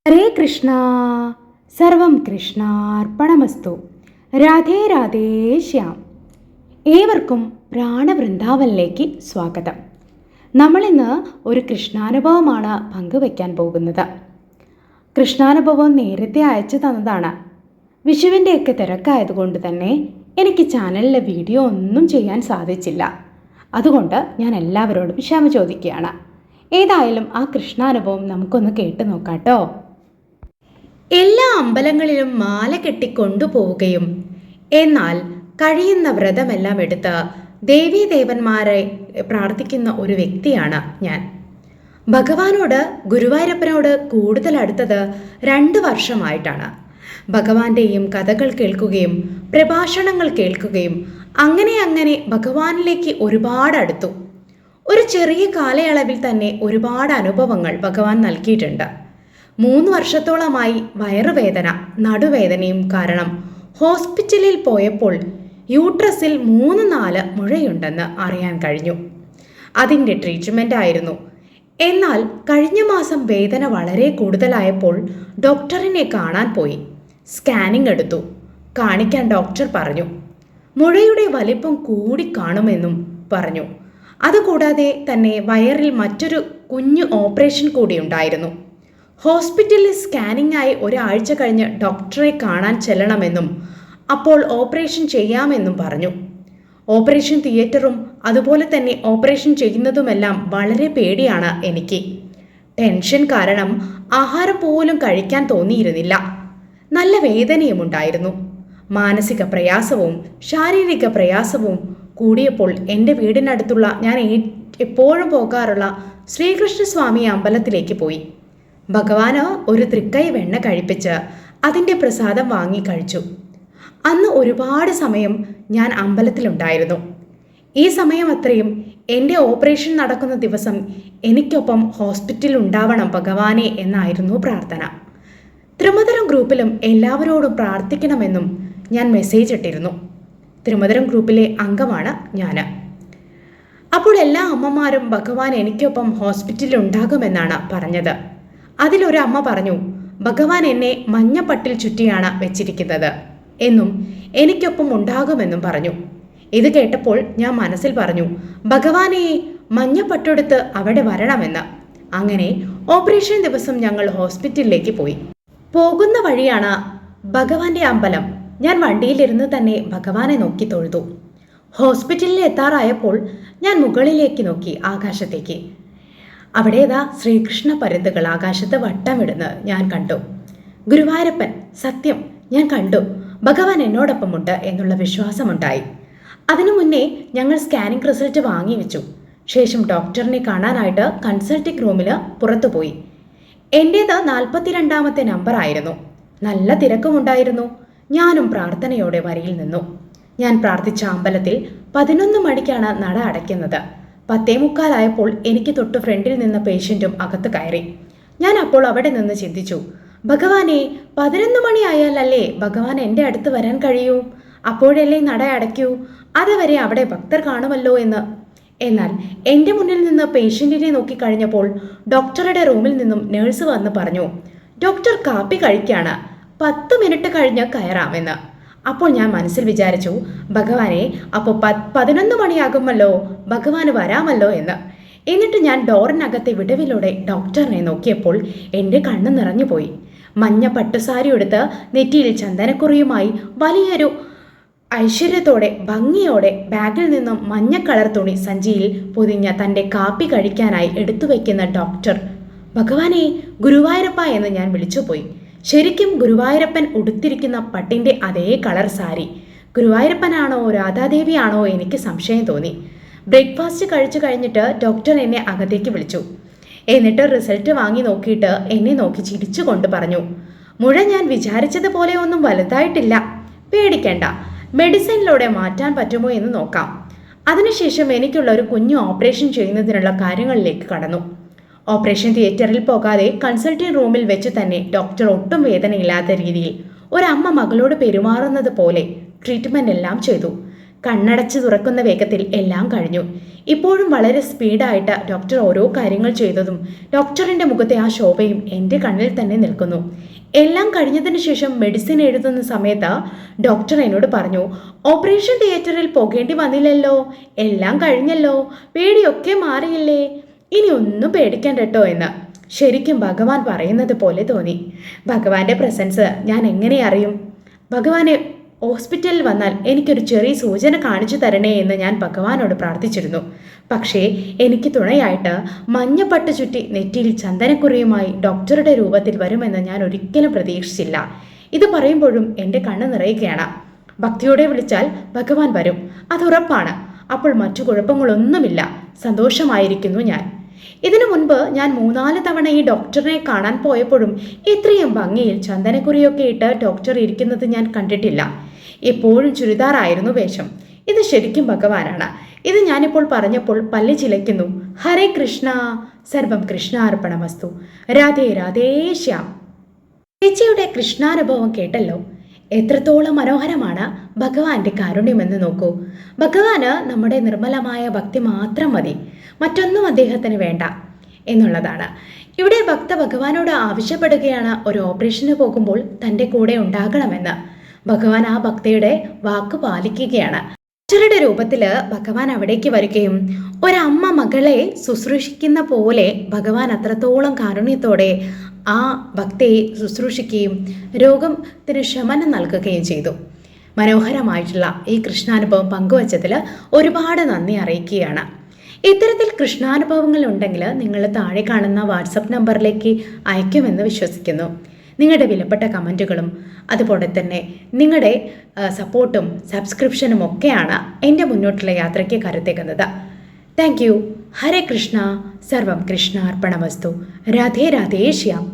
ഹരേ കൃഷ്ണ. സർവം കൃഷ്ണാർപ്പണമസ്തു. രാധേ രാധേ ശ്യാം. ഏവർക്കും പ്രാണവൃന്ദാവനിലേക്ക് സ്വാഗതം. നമ്മളിന്ന് ഒരു കൃഷ്ണാനുഭവമാണ് പങ്കുവയ്ക്കാൻ പോകുന്നത്. കൃഷ്ണാനുഭവം നേരത്തെ അയച്ചു തന്നതാണ്. വിഷുവിൻ്റെയൊക്കെ തിരക്കായതുകൊണ്ട് തന്നെ എനിക്ക് ചാനലിലെ വീഡിയോ ഒന്നും ചെയ്യാൻ സാധിച്ചില്ല. അതുകൊണ്ട് ഞാൻ എല്ലാവരോടും ക്ഷമ ചോദിക്കുകയാണ്. ഏതായാലും ആ കൃഷ്ണാനുഭവം നമുക്കൊന്ന് കേട്ടു നോക്കാട്ടോ. എല്ലാ അമ്പലങ്ങളിലും മാല കെട്ടിക്കൊണ്ടുപോവുകയും എന്നാൽ കഴിയുന്ന വ്രതമെല്ലാം എടുത്ത് ദേവീദേവന്മാരെ പ്രാർത്ഥിക്കുന്ന ഒരു വ്യക്തിയാണ് ഞാൻ. ഭഗവാനോട്, ഗുരുവായൂരപ്പനോട് കൂടുതൽ അടുത്തത് 2 വർഷമായിട്ടാണ്. ഭഗവാന്റെയും കഥകൾ കേൾക്കുകയും പ്രഭാഷണങ്ങൾ കേൾക്കുകയും അങ്ങനെ ഭഗവാനിലേക്ക് ഒരുപാട് അടുത്തു. ഒരു ചെറിയ കാലയളവിൽ തന്നെ ഒരുപാട് അനുഭവങ്ങൾ ഭഗവാൻ നൽകിയിട്ടുണ്ട്. 3 വർഷത്തോളമായി വയറുവേദന, നടുവേദനയും കാരണം ഹോസ്പിറ്റലിൽ പോയപ്പോൾ യൂട്രസിൽ 3-4 മുഴയുണ്ടെന്ന് അറിയാൻ കഴിഞ്ഞു. അതിൻ്റെ ട്രീറ്റ്മെൻ്റ് ആയിരുന്നു. എന്നാൽ കഴിഞ്ഞ മാസം വേദന വളരെ കൂടുതലായപ്പോൾ ഡോക്ടറിനെ കാണാൻ പോയി. സ്കാനിംഗ് എടുത്തു. കാണിക്കാൻ ഡോക്ടർ പറഞ്ഞു. മുഴയുടെ വലിപ്പം കൂടി കാണുമെന്നും പറഞ്ഞു. അതുകൂടാതെ തന്നെ വയറിൽ മറ്റൊരു കുഞ്ഞു ഓപ്പറേഷൻ കൂടി ഉണ്ടായിരുന്നു. ഹോസ്പിറ്റലിൽ സ്കാനിംഗായി 1 ആഴ്ച കഴിഞ്ഞ് ഡോക്ടറെ കാണാൻ ചെല്ലണമെന്നും അപ്പോൾ ഓപ്പറേഷൻ ചെയ്യാമെന്നും പറഞ്ഞു. ഓപ്പറേഷൻ തിയേറ്ററും അതുപോലെ തന്നെ ഓപ്പറേഷൻ ചെയ്യുന്നതുമെല്ലാം വളരെ പേടിയാണ് എനിക്ക്. ടെൻഷൻ കാരണം ആഹാരം പോലും കഴിക്കാൻ തോന്നിയിരുന്നില്ല. നല്ല വേദനയും ഉണ്ടായിരുന്നു. മാനസിക പ്രയാസവും ശാരീരിക പ്രയാസവും കൂടിയപ്പോൾ എൻ്റെ വീടിനടുത്തുള്ള ഞാൻ എപ്പോഴും പോകാറുള്ള ശ്രീകൃഷ്ണസ്വാമി അമ്പലത്തിലേക്ക് പോയി. ഭഗവാന് ഒരു തൃക്കൈ വെണ്ണ കഴിപ്പിച്ച് അതിൻ്റെ പ്രസാദം വാങ്ങി കഴിച്ചു. അന്ന് ഒരുപാട് സമയം ഞാൻ അമ്പലത്തിലുണ്ടായിരുന്നു. ഈ സമയം അത്രയും എൻ്റെ ഓപ്പറേഷൻ നടക്കുന്ന ദിവസം എനിക്കൊപ്പം ഹോസ്പിറ്റലിൽ ഉണ്ടാവണം ഭഗവാനെ എന്നായിരുന്നു പ്രാർത്ഥന. ത്രിമധുരം ഗ്രൂപ്പിലും എല്ലാവരോടും പ്രാർത്ഥിക്കണമെന്നും ഞാൻ മെസ്സേജ് ഇട്ടിരുന്നു. ത്രിമധുരം ഗ്രൂപ്പിലെ അംഗമാണ് ഞാൻ. അപ്പോൾ എല്ലാ അമ്മമാരും ഭഗവാൻ എനിക്കൊപ്പം ഹോസ്പിറ്റലിൽ ഉണ്ടാകുമെന്നാണ് പറഞ്ഞത്. അതിലൊരു അമ്മ പറഞ്ഞു, ഭഗവാൻ എന്നെ മഞ്ഞപ്പട്ടിൽ ചുറ്റിയാണ് വെച്ചിരിക്കുന്നത് എന്നും എനിക്കൊപ്പം ഉണ്ടാകുമെന്നും പറഞ്ഞു. ഇത് കേട്ടപ്പോൾ ഞാൻ മനസ്സിൽ പറഞ്ഞു, ഭഗവാനെ മഞ്ഞപ്പട്ടെടുത്ത് അവിടെ വരണമെന്ന്. അങ്ങനെ ഓപ്പറേഷൻ ദിവസം ഞങ്ങൾ ഹോസ്പിറ്റലിലേക്ക് പോയി. പോകുന്ന വഴിയാണ് ഭഗവാന്റെ അമ്പലം. ഞാൻ വണ്ടിയിലിരുന്ന് തന്നെ ഭഗവാനെ നോക്കി തൊഴുതു. ഹോസ്പിറ്റലിൽ എത്താറായപ്പോൾ ഞാൻ മുകളിലേക്ക് നോക്കി, ആകാശത്തേക്ക്. അവിടെ ശ്രീകൃഷ്ണ പരുന്തുകൾ ആകാശത്ത് വട്ടമിടുന്നത് ഞാൻ കണ്ടു. ഗുരുവായൂരപ്പൻ, സത്യം, ഞാൻ കണ്ടു. ഭഗവാൻ എന്നോടൊപ്പമുണ്ട് എന്നുള്ള വിശ്വാസമുണ്ടായി. അതിനു മുന്നേ ഞങ്ങൾ സ്കാനിംഗ് റിസൾട്ട് വാങ്ങി വെച്ചു. ശേഷം ഡോക്ടറിനെ കാണാനായിട്ട് കൺസൾട്ടിംഗ് റൂമിൽ പുറത്തുപോയി. എൻ്റേത് 42ാമത്തെ നമ്പർ ആയിരുന്നു. നല്ല തിരക്കുമുണ്ടായിരുന്നു. ഞാനും പ്രാർത്ഥനയോടെ വരിയിൽ നിന്നു. ഞാൻ പ്രാർത്ഥിച്ച അമ്പലത്തിൽ 11 മണിക്കാണ് നട അടയ്ക്കുന്നത്. 10:45 എനിക്ക് തൊട്ട് ഫ്രണ്ടിൽ നിന്ന പേഷ്യൻറ്റും അകത്ത് കയറി. ഞാൻ അപ്പോൾ അവിടെ നിന്ന് ചിന്തിച്ചു, ഭഗവാനെ 11 മണി ആയാലല്ലേ ഭഗവാൻ എൻ്റെ അടുത്ത് വരാൻ കഴിയൂ? അപ്പോഴല്ലേ നട അടയ്ക്കൂ? അതുവരെ അവിടെ ഭക്തർ കാണുമല്ലോ എന്ന്. എന്നാൽ എൻ്റെ മുന്നിൽ നിന്ന് പേഷ്യൻറ്റിനെ നോക്കിക്കഴിഞ്ഞപ്പോൾ ഡോക്ടറുടെ റൂമിൽ നിന്നും നേഴ്സ് വന്ന് പറഞ്ഞു, ഡോക്ടർ കാപ്പി കഴിക്കാണ്, 10 മിനിറ്റ് കഴിഞ്ഞ് കയറാമെന്ന്. അപ്പോൾ ഞാൻ മനസ്സിൽ വിചാരിച്ചു, ഭഗവാനെ അപ്പോൾ 11 മണിയാകുമല്ലോ, ഭഗവാന് വരാമല്ലോ എന്ന്. എന്നിട്ട് ഞാൻ ഡോറിനകത്തെ വിടവിലൂടെ ഡോക്ടറിനെ നോക്കിയപ്പോൾ എൻ്റെ കണ്ണ് നിറഞ്ഞുപോയി. മഞ്ഞ പട്ടുസാരി എടുത്ത് നെറ്റിയിൽ ചന്ദനക്കുറിയുമായി വലിയൊരു ഐശ്വര്യത്തോടെ ഭംഗിയോടെ ബാഗിൽ നിന്നും മഞ്ഞ കളർ തുണി സഞ്ചിയിൽ പൊതിഞ്ഞ തൻ്റെ കാപ്പി കഴിക്കാനായി എടുത്തു വയ്ക്കുന്ന ഡോക്ടർ. ഭഗവാനെ, ഗുരുവായൂരപ്പ എന്ന് ഞാൻ വിളിച്ചുപോയി. ശരിക്കും ഗുരുവായൂരപ്പൻ ഉടുത്തിരിക്കുന്ന പട്ടിൻ്റെ അതേ കളർ സാരി. ഗുരുവായൂരപ്പനാണോ രാധാദേവിയാണോ എനിക്ക് സംശയം തോന്നി. ബ്രേക്ക്ഫാസ്റ്റ് കഴിച്ചു കഴിഞ്ഞിട്ട് ഡോക്ടർ എന്നെ അകത്തേക്ക് വിളിച്ചു. എന്നിട്ട് റിസൾട്ട് വാങ്ങി നോക്കിയിട്ട് എന്നെ നോക്കി ചിരിച്ചുകൊണ്ട് പറഞ്ഞു, മുഴ ഞാൻ വിചാരിച്ചതുപോലെ ഒന്നും വലുതായിട്ടില്ല, പേടിക്കേണ്ട, മെഡിസിനിലൂടെ മാറ്റാൻ പറ്റുമോ എന്ന് നോക്കാം. അതിനുശേഷം എനിക്കുള്ള ഒരു കുഞ്ഞു ഓപ്പറേഷൻ ചെയ്യുന്നതിനുള്ള കാര്യങ്ങളിലേക്ക് കടന്നു. ഓപ്പറേഷൻ തിയേറ്ററിൽ പോകാതെ കൺസൾട്ടിംഗ് റൂമിൽ വെച്ച് തന്നെ ഡോക്ടർ ഒട്ടും വേദനയില്ലാത്ത രീതിയിൽ ഒരമ്മ മകളോട് പെരുമാറുന്നത് പോലെ ട്രീറ്റ്മെൻ്റ് എല്ലാം ചെയ്തു. കണ്ണടച്ച് തുറക്കുന്ന വേഗത്തിൽ എല്ലാം കഴിഞ്ഞു. ഇപ്പോഴും വളരെ സ്പീഡായിട്ട് ഡോക്ടർ ഓരോ കാര്യങ്ങൾ ചെയ്തതും ഡോക്ടറിൻ്റെ മുഖത്തെ ആ ശോഭയും എൻ്റെ കണ്ണിൽ തന്നെ നിൽക്കുന്നു. എല്ലാം കഴിഞ്ഞതിന് ശേഷം മെഡിസിൻ എഴുതുന്ന സമയത്ത് ഡോക്ടർ എന്നോട് പറഞ്ഞു, ഓപ്പറേഷൻ തിയേറ്ററിൽ പോകേണ്ടി വന്നില്ലല്ലോ, എല്ലാം കഴിഞ്ഞല്ലോ, പേടിയൊക്കെ മാറിയില്ലേ, ഇനി ഒന്നും പേടിക്കണ്ട കേട്ടോ എന്ന്. ശരിക്കും ഭഗവാൻ പറയുന്നത് പോലെ തോന്നി. ഭഗവാന്റെ പ്രസൻസ് ഞാൻ എങ്ങനെ അറിയും? ഭഗവാനെ ഹോസ്പിറ്റലിൽ വന്നാൽ എനിക്കൊരു ചെറിയ സൂചന കാണിച്ചു തരണേ എന്ന് ഞാൻ ഭഗവാനോട് പ്രാർത്ഥിച്ചിരുന്നു. പക്ഷേ എനിക്ക് തുണയായിട്ട് മഞ്ഞപ്പട്ട് ചുറ്റി നെറ്റിയിൽ ചന്ദനക്കുറിയുമായി ഡോക്ടറുടെ രൂപത്തിൽ വരുമെന്ന് ഞാൻ ഒരിക്കലും പ്രതീക്ഷിച്ചില്ല. ഇത് പറയുമ്പോഴും എൻ്റെ കണ്ണ് നിറയുകയാണ്. ഭക്തിയോടെ വിളിച്ചാൽ ഭഗവാൻ വരും, അതുറപ്പാണ്. അപ്പോൾ മറ്റു കുഴപ്പങ്ങളൊന്നുമില്ല, സന്തോഷമായിരിക്കുന്നു ഞാൻ. ഇതിനു മുൻപ് ഞാൻ 3-4 തവണ ഈ ഡോക്ടറിനെ കാണാൻ പോയപ്പോഴും ഇത്രയും ഭംഗിയിൽ ചന്ദനക്കുറിയൊക്കെ ഇട്ട് ഡോക്ടർ ഇരിക്കുന്നത് ഞാൻ കണ്ടിട്ടില്ല. എപ്പോഴും ചുരിദാറായിരുന്നു വേഷം. ഇത് ശരിക്കും ഭഗവാനാണ്. ഇത് ഞാനിപ്പോൾ പറഞ്ഞപ്പോൾ പല്ല് ചിലയ്ക്കുന്നു. ഹരേ കൃഷ്ണ, സർവം കൃഷ്ണാർപ്പണമസ്തു. രാധേ രാധേ ശ്യാം. ചേച്ചിയുടെ കൃഷ്ണാനുഭവം കേട്ടല്ലോ. എത്രത്തോളം മനോഹരമാണ് ഭഗവാന്റെ കാരുണ്യമെന്ന് നോക്കൂ. ഭഗവാന് നമ്മുടെ നിർമ്മലമായ ഭക്തി മാത്രം മതി, മറ്റൊന്നും അദ്ദേഹത്തിന് വേണ്ട എന്നുള്ളതാണ്. ഇവിടെ ഭക്ത ഭഗവാനോട് ആവശ്യപ്പെടുകയാണ് ഒരു ഓപ്പറേഷന് പോകുമ്പോൾ തൻ്റെ കൂടെ ഉണ്ടാകണമെന്ന്. ഭഗവാൻ ആ ഭക്തയുടെ വാക്ക് പാലിക്കുകയാണ്. ഡോക്ടറുടെ രൂപത്തിൽ ഭഗവാൻ അവിടേക്ക് വരികയും ഒരമ്മ മകളെ ശുശ്രൂഷിക്കുന്ന പോലെ ഭഗവാൻ അത്രത്തോളം കാരുണ്യത്തോടെ ആ ഭക്തയെ ശുശ്രൂഷിക്കുകയും രോഗത്തിന് ശമനം നൽകുകയും ചെയ്തു. മനോഹരമായിട്ടുള്ള ഈ കൃഷ്ണാനുഭവം പങ്കുവച്ചതിൽ ഒരുപാട് നന്ദി അറിയിക്കുകയാണ്. ഇത്തരത്തിൽ കൃഷ്ണാനുഭവങ്ങൾ ഉണ്ടെങ്കിൽ നിങ്ങൾ താഴെ കാണുന്ന വാട്സപ്പ് നമ്പറിലേക്ക് അയക്കുമെന്ന് വിശ്വസിക്കുന്നു. നിങ്ങളുടെ വിലപ്പെട്ട കമൻറ്റുകളും അതുപോലെ തന്നെ നിങ്ങളുടെ സപ്പോർട്ടും സബ്സ്ക്രിപ്ഷനും ഒക്കെയാണ് എൻ്റെ മുന്നോട്ടുള്ള യാത്രയ്ക്ക് കരുത്തേക്കുന്നത്. Thank you. ഹരേ കൃഷ്ണ, സർവം കൃഷ്ണാർപ്പണമസ്തു. രാധേ രാധേ ശ്യാം.